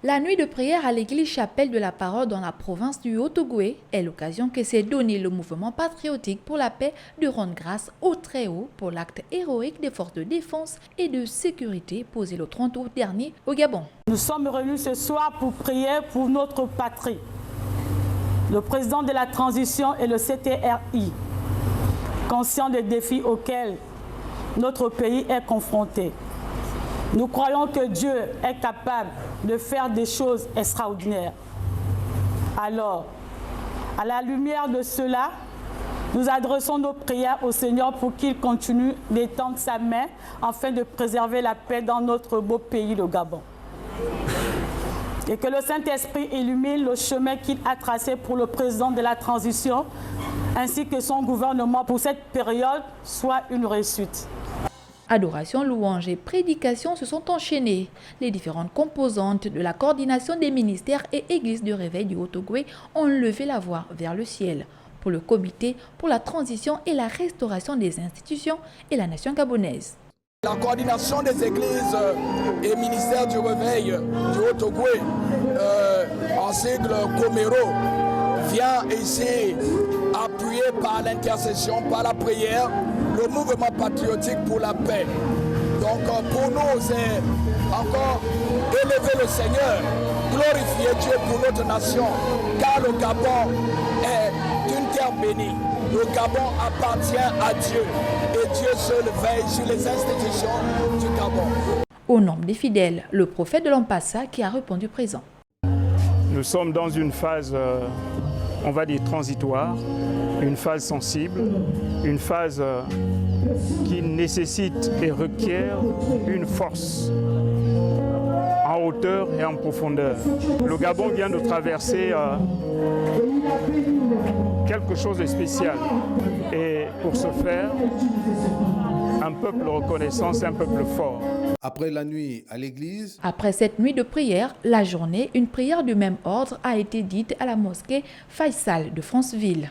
La nuit de prière à l'église Chapelle de la Parole dans la province du Haut-Ogooué est l'occasion que s'est donné le mouvement patriotique pour la paix de rendre grâce au Très-Haut pour l'acte héroïque des forces de défense et de sécurité posé le 30 août dernier au Gabon. Nous sommes réunis ce soir pour prier pour notre patrie, le président de la transition et le CTRI, conscient des défis auxquels notre pays est confronté. Nous croyons que Dieu est capable de faire des choses extraordinaires. Alors, à la lumière de cela, nous adressons nos prières au Seigneur pour qu'il continue d'étendre sa main afin de préserver la paix dans notre beau pays, le Gabon. Et que le Saint-Esprit illumine le chemin qu'il a tracé pour le président de la transition ainsi que son gouvernement pour cette période soit une réussite. Adoration, louange et prédication se sont enchaînées. Les différentes composantes de la coordination des ministères et églises du réveil du Haut-Ogooué ont levé la voix vers le ciel pour le comité pour la transition et la restauration des institutions et la nation gabonaise. La coordination des églises et ministères du réveil du Haut-Ogooué, en sigle Comero, vient ici appuyé par l'intercession, par la prière, le mouvement patriotique pour la paix. Donc pour nous, c'est encore élever le Seigneur, glorifier Dieu pour notre nation, car le Gabon est une terre bénie. Le Gabon appartient à Dieu et Dieu seul veille sur les institutions du Gabon. Au nombre des fidèles, le prophète de l'Ampassa qui a répondu présent. Nous sommes dans une phase, on va dire, transitoire, une phase sensible, une phase qui nécessite et requiert une force en hauteur et en profondeur. Le Gabon vient de traverser quelque chose de spécial et pour ce faire, un peuple reconnaissant, c'est un peuple fort. Après la nuit à l'église. Après cette nuit de prière, la journée, une prière du même ordre a été dite à la mosquée Faisal de Franceville.